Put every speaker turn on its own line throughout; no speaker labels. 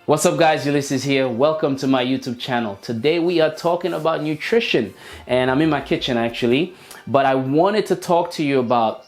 What's up guys, Ulysses here. Welcome to my YouTube channel. Today we are talking about nutrition and I'm in my kitchen actually, but I wanted to talk to you about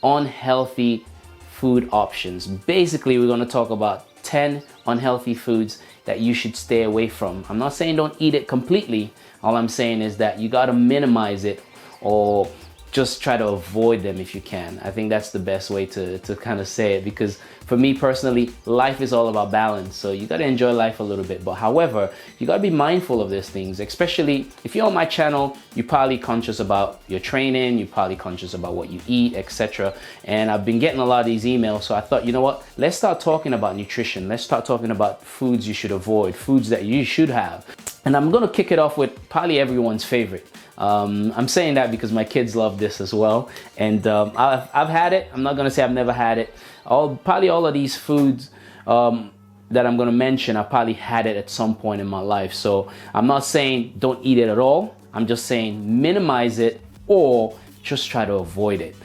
unhealthy food options. Basically, we're going to talk about 10 unhealthy foods that you should stay away from. I'm not saying don't eat it completely. All I'm saying is that you got to minimize it or just try to avoid them if you can. I think that's the best way to kind of say it, because for me personally, life is all about balance. So you got to enjoy life a little bit. But however, you got to be mindful of these things, especially if you're on my channel, you're probably conscious about your training, you're probably conscious about what you eat, etc. And I've been getting a lot of these emails. So I thought, you know what, let's start talking about nutrition. Let's start talking about foods you should avoid, foods that you should have. And I'm going to kick it off with probably everyone's favorite. I'm saying that because my kids love this as well, and I've had it. I'm not gonna say I've never had it. Probably all of these foods that I'm gonna mention, I probably had it at some point in my life. So I'm not saying don't eat it at all. I'm just saying minimize it or just try to avoid it.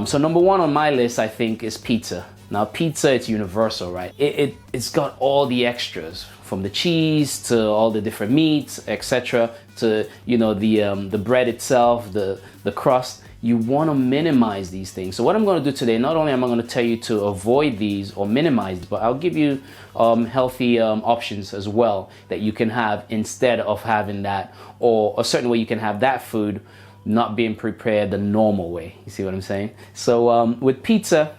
So number one on my list, I think, is pizza. Now pizza, it's universal, right? It's got all the extras, from the cheese to all the different meats, etc., to, you know, the bread itself, the crust. You want to minimize these things. So what I'm going to do today, not only am I going to tell you to avoid these or minimize, but I'll give you healthy options as well that you can have instead of having that, or a certain way you can have that food not being prepared the normal way. You see what I'm saying? So with pizza,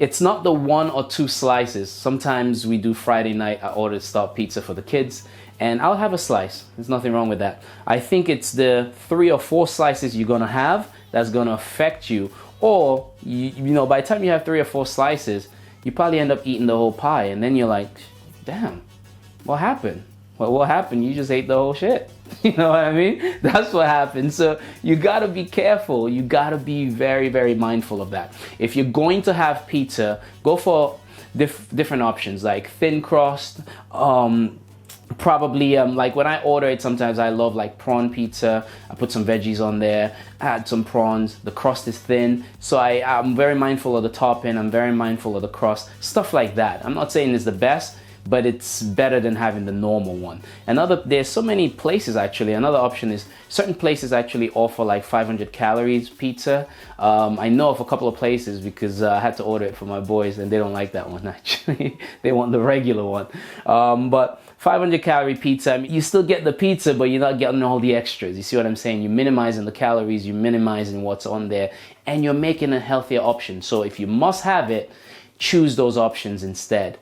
it's not the 1 or 2 slices. Sometimes we do Friday night, I order stop pizza for the kids, and I'll have a slice. There's nothing wrong with that. I think it's the 3 or 4 slices you're gonna have that's gonna affect you. Or, you know, by the time you have 3 or 4 slices, you probably end up eating the whole pie, and then you're like, damn, what happened? Well, what happened? You just ate the whole shit. You know what I mean? That's what happened. So you gotta be careful. You gotta be very, very mindful of that. If you're going to have pizza, go for different options like thin crust. Probably like when I order it, sometimes I love like prawn pizza. I put some veggies on there, add some prawns. The crust is thin, so I'm very mindful of the topping. I'm very mindful of the crust, stuff like that. I'm not saying it's the best, but it's better than having the normal one. There's so many places actually. Another option is certain places actually offer like 500 calories pizza. I know of a couple of places because I had to order it for my boys and they don't like that one actually. They want the regular one. But 500 calorie pizza, I mean, you still get the pizza, but you're not getting all the extras. You see what I'm saying? You're minimizing the calories, you're minimizing what's on there, and you're making a healthier option. So if you must have it, choose those options instead.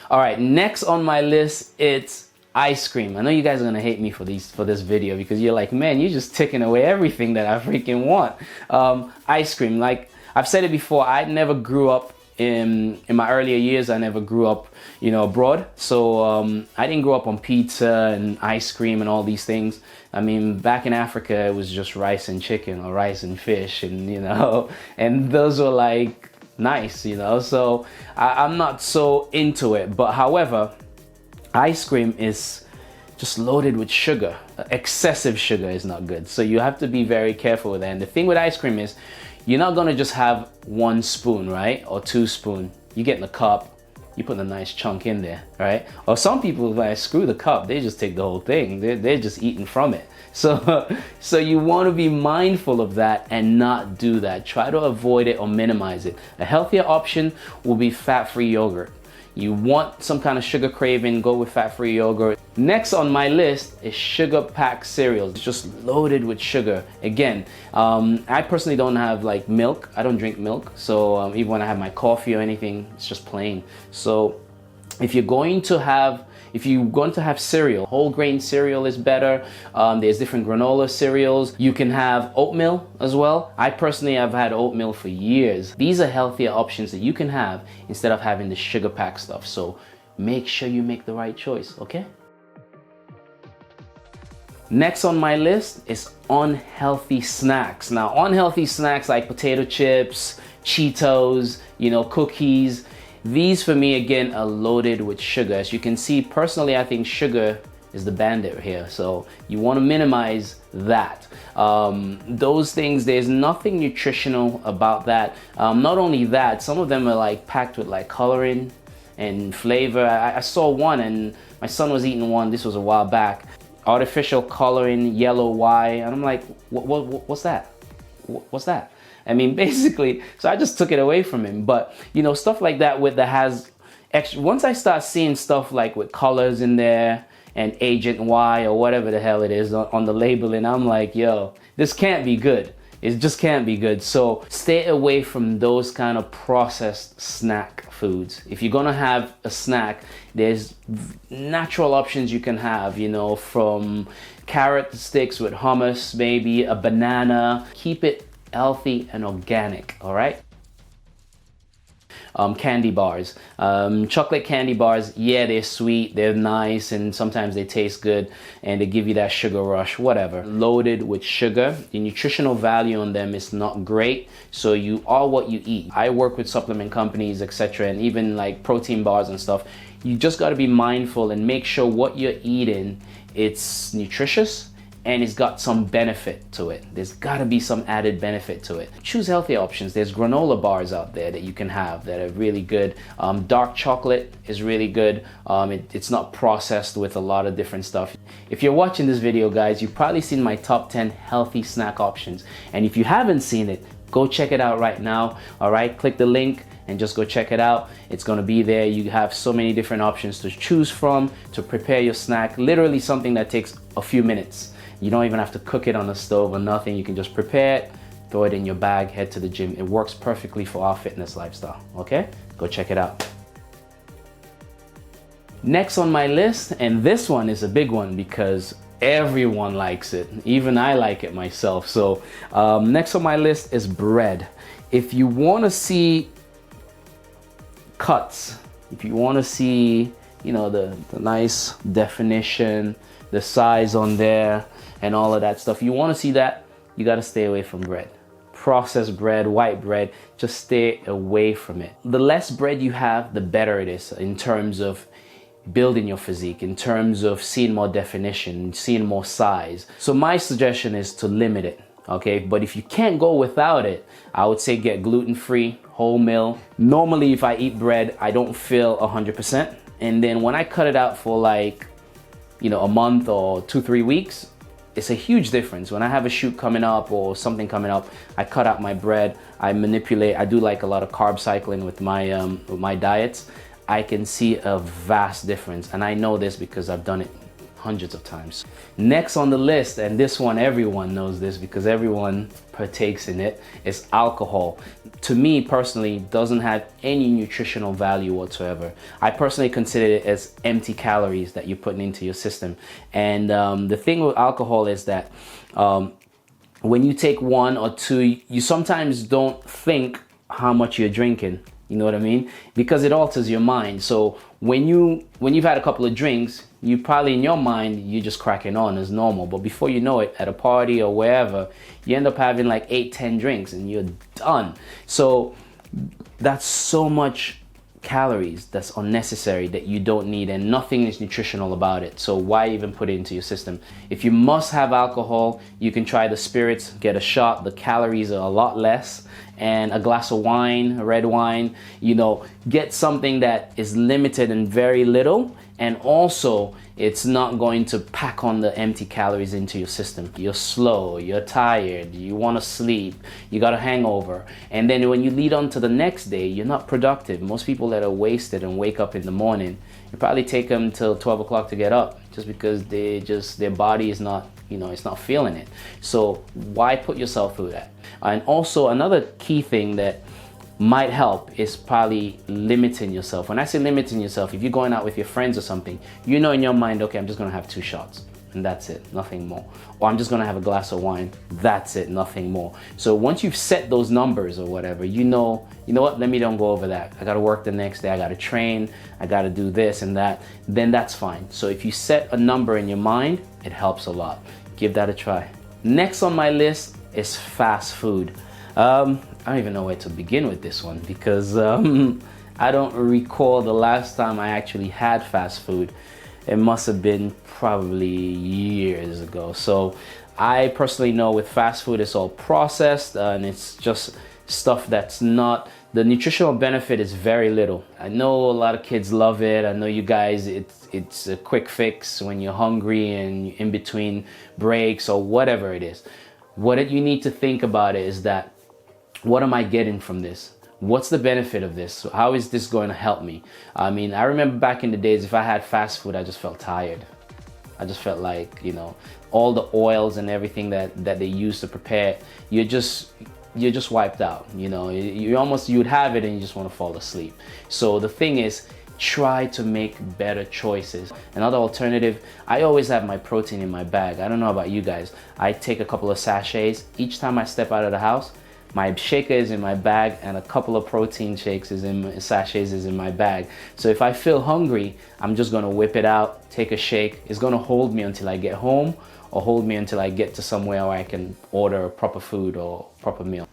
All right, next on my list, it's ice cream. I know you guys are gonna hate me for this video because you're like, man, you're just taking away everything that I freaking want. Ice cream, like I've said it before, I never grew up in my earlier years. I never grew up, you know, abroad. So I didn't grow up on pizza and ice cream and all these things. I mean, back in Africa, it was just rice and chicken or rice and fish, and you know, and those were like nice, you know, so I'm not so into it. But however, ice cream is just loaded with sugar. Excessive sugar is not good, so you have to be very careful with that. And the thing with ice cream is you're not gonna just have 1 spoon, right, or 2 spoons. You get in a cup, you put a nice chunk in there, right? Or some people, like, screw the cup, they just take the whole thing. They're just eating from it. So you want to be mindful of that and not do that. Try to avoid it or minimize it. A healthier option will be fat-free yogurt. You want some kind of sugar craving, go with fat-free yogurt. Next on my list is sugar-packed cereals. It's just loaded with sugar. Again, I personally don't have like milk. I don't drink milk. So even when I have my coffee or anything, it's just plain. So if you're going to have cereal, whole grain cereal is better. There's different granola cereals. You can have oatmeal as well. I personally have had oatmeal for years. These are healthier options that you can have instead of having the sugar packed stuff. So make sure you make the right choice, okay? Next on my list is unhealthy snacks. Now, unhealthy snacks like potato chips, Cheetos, you know, cookies. These for me, again, are loaded with sugar. As you can see, personally, I think sugar is the bandit here. So you want to minimize that. Those things, there's nothing nutritional about that. Not only that, some of them are like packed with like coloring and flavor. I saw one, and my son was eating one, this was a while back, artificial coloring, yellow Y, and I'm like, what's that? What's that? I mean, basically, so I just took it away from him. But you know, stuff like that that has extra, once I start seeing stuff like with colors in there and Agent Y or whatever the hell it is on the labeling, I'm like, yo, this can't be good. It just can't be good. So stay away from those kind of processed snack foods. If you're gonna have a snack, there's natural options you can have, you know, from carrot sticks with hummus, maybe a banana. Keep it healthy and organic, all right? Candy bars, chocolate candy bars, yeah, they're sweet, they're nice, and sometimes they taste good and they give you that sugar rush, whatever. Loaded with sugar, the nutritional value on them is not great, so you are what you eat. I work with supplement companies, etc., and even like protein bars and stuff. You just got to be mindful and make sure what you're eating, it's nutritious and it's got some benefit to it. There's gotta be some added benefit to it. Choose healthy options. There's granola bars out there that you can have that are really good. Dark chocolate is really good. It's not processed with a lot of different stuff. If you're watching this video, guys, you've probably seen my top 10 healthy snack options. And if you haven't seen it, go check it out right now, all right? Click the link and just go check it out. It's gonna be there. You have so many different options to choose from to prepare your snack. Literally something that takes a few minutes. You don't even have to cook it on the stove or nothing. You can just prepare it, throw it in your bag, head to the gym. It works perfectly for our fitness lifestyle, okay? Go check it out. Next on my list, and this one is a big one because everyone likes it. Even I like it myself. So next on my list is bread. If you wanna see cuts, if you wanna see, you know, the nice definition, the size on there, and all of that stuff. You want to see that, you got to stay away from bread. Processed bread, white bread, just stay away from it. The less bread you have, the better it is in terms of building your physique, in terms of seeing more definition, seeing more size. So my suggestion is to limit it, okay? But if you can't go without it, I would say get gluten-free, wholemeal. Normally, if I eat bread, I don't feel 100%. And then when I cut it out for like, you know, a month or 2-3 weeks, it's a huge difference. When I have a shoot coming up or something coming up, I cut out my bread, I manipulate, I do like a lot of carb cycling with my diets. I can see a vast difference, and I know this because I've done it hundreds of times. Next on the list, and this one everyone knows this because everyone partakes in it, is alcohol. To me personally, doesn't have any nutritional value whatsoever. I personally consider it as empty calories that you're putting into your system. And the thing with alcohol is that when you take one or two, you sometimes don't think how much you're drinking. You know what I mean? Because it alters your mind. So when you've had a couple of drinks, you probably in your mind, you're just cracking on as normal. But before you know it, at a party or wherever, you end up having like 8-10 drinks and you're done. So that's so much calories that's unnecessary that you don't need, and nothing is nutritional about it. So why even put it into your system? If you must have alcohol, you can try the spirits, get a shot. The calories are a lot less. And a glass of wine, red wine, you know, get something that is limited and very little, and also it's not going to pack on the empty calories into your system. You're slow, you're tired, you want to sleep, you got a hangover, and then when you lead on to the next day, you're not productive. Most people that are wasted and wake up in the morning, you probably take them till 12 o'clock to get up just because their body is not, you know, it's not feeling it. So why put yourself through that? And also another key thing that might help is probably limiting yourself. When I say limiting yourself, if you're going out with your friends or something, you know in your mind, okay, I'm just gonna have 2 shots and that's it, nothing more. Or I'm just gonna have a glass of wine, that's it, nothing more. So once you've set those numbers or whatever, you know what, let me don't go over that. I gotta work the next day, I gotta train, I gotta do this and that, then that's fine. So if you set a number in your mind, it helps a lot. Give that a try. Next on my list is fast food. I don't even know where to begin with this one because I don't recall the last time I actually had fast food. It must have been probably years ago. So I personally know with fast food, it's all processed and it's just stuff that's not, the nutritional benefit is very little. I know a lot of kids love it. I know you guys, it's a quick fix when you're hungry and in between breaks or whatever it is. What you need to think about it is that, what am I getting from this? What's the benefit of this? So how is this going to help me? I mean, I remember back in the days, if I had fast food, I just felt tired. I just felt like, you know, all the oils and everything that they use to prepare, you're just wiped out. You know, you'd have it and you just want to fall asleep. So the thing is, try to make better choices. Another alternative, I always have my protein in my bag. I don't know about you guys. I take a couple of sachets each time I step out of the house. My shaker is in my bag and a couple of protein sachets is in my bag. So if I feel hungry, I'm just gonna whip it out, take a shake. It's gonna hold me until I get home, or hold me until I get to somewhere where I can order proper food or proper meal.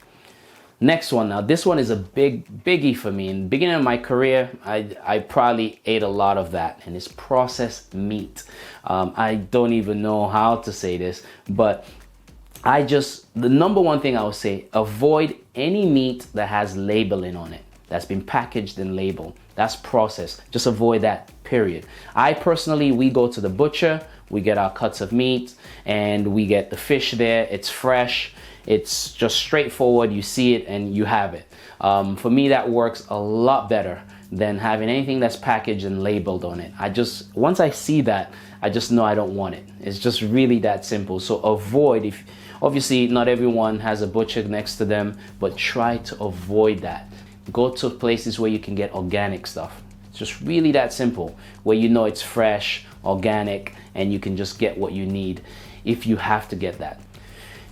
Next one, now this one is a biggie for me. In the beginning of my career, I probably ate a lot of that, and it's processed meat. I don't even know how to say this, but the number one thing I would say, avoid any meat that has labeling on it, that's been packaged and labeled. That's processed. Just avoid that, period. We go to the butcher, we get our cuts of meat, and we get the fish there. It's fresh. It's just straightforward. You see it and you have it. For me, that works a lot better than having anything that's packaged and labeled on it. Once I see that, I just know I don't want it. It's just really that simple. So avoid, obviously not everyone has a butcher next to them, but try to avoid that. Go to places where you can get organic stuff. It's just really that simple, where you know it's fresh, organic, and you can just get what you need if you have to get that.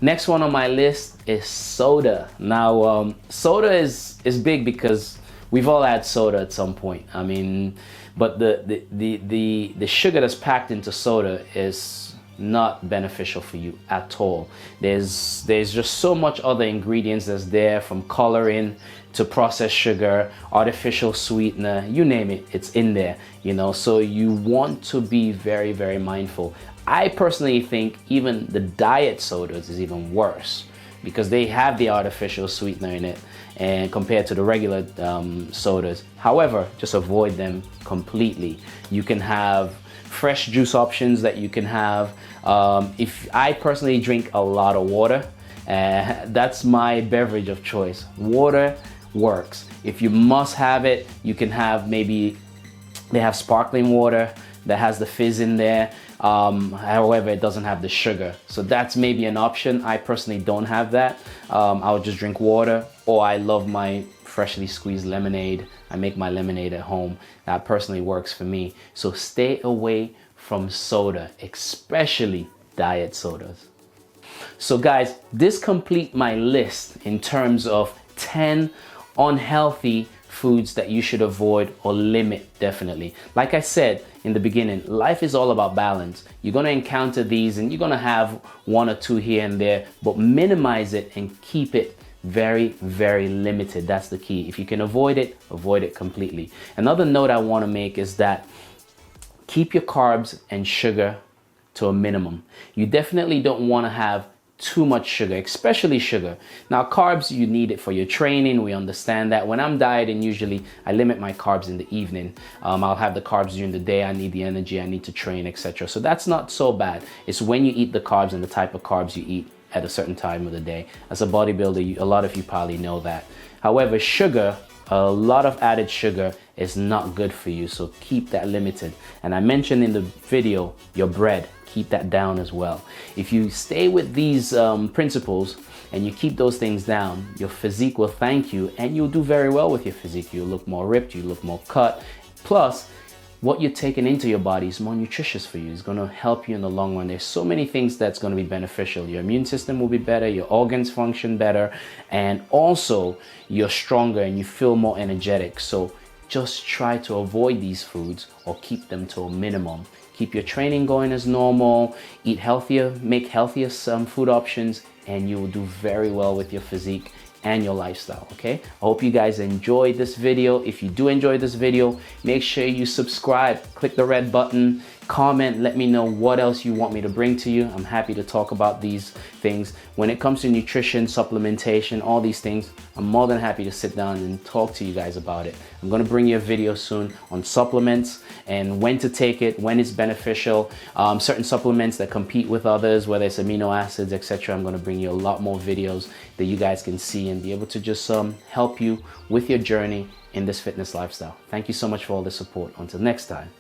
Next one on my list is soda. Now, soda is big because we've all had soda at some point. I mean, but the sugar that's packed into soda is not beneficial for you at all. There's just so much other ingredients that's there, from coloring to processed sugar, artificial sweetener, you name it, it's in there, you know. So you want to be very, very mindful. I personally think even the diet sodas is even worse, because they have the artificial sweetener in it, and compared to the regular sodas. However, just avoid them completely. You can have fresh juice options that you can have. If I personally drink a lot of water, that's my beverage of choice. Water works. If you must have it, you can have, maybe they have sparkling water that has the fizz in there. However, it doesn't have the sugar. So that's maybe an option. I personally don't have that. I would just drink water, or I love my freshly squeezed lemonade. I make my lemonade at home. That personally works for me. So stay away from soda, especially diet sodas. So guys, this completes my list in terms of 10 unhealthy foods that you should avoid or limit, definitely. Like I said in the beginning, life is all about balance. You're gonna encounter these and you're gonna have one or two here and there, but minimize it and keep it very, very limited. That's the key. If you can avoid it completely. Another note I wanna make is that keep your carbs and sugar to a minimum. You definitely don't wanna have too much sugar, especially sugar. Now, carbs, you need it for your training. We understand that. When I'm dieting, usually I limit my carbs in the evening. I'll have the carbs during the day. I need the energy, I need to train, etc. So that's not so bad. It's when you eat the carbs and the type of carbs you eat at a certain time of the day. As a bodybuilder, a lot of you probably know that. However, sugar, a lot of added sugar is not good for you, so keep that limited. And I mentioned in the video, your bread, keep that down as well. If you stay with these principles and you keep those things down, your physique will thank you, and you'll do very well with your physique. You'll look more ripped, you look more cut. Plus, what you're taking into your body is more nutritious for you. It's going to help you in the long run. There's so many things that's going to be beneficial. Your immune system will be better, your organs function better, and also you're stronger and you feel more energetic. So just try to avoid these foods or keep them to a minimum. Keep your training going as normal, eat healthier, make healthier food options, and you will do very well with your physique and your lifestyle, okay? I hope you guys enjoyed this video. If you do enjoy this video, make sure you subscribe, click the red button, comment, let me know what else you want me to bring to you. I'm happy to talk about these things. When it comes to nutrition, supplementation, all these things, I'm more than happy to sit down and talk to you guys about it. I'm gonna bring you a video soon on supplements and when to take it, when it's beneficial, certain supplements that compete with others, whether it's amino acids, etc. I'm gonna bring you a lot more videos that you guys can see and be able to just help you with your journey in this fitness lifestyle. Thank you so much for all the support. Until next time.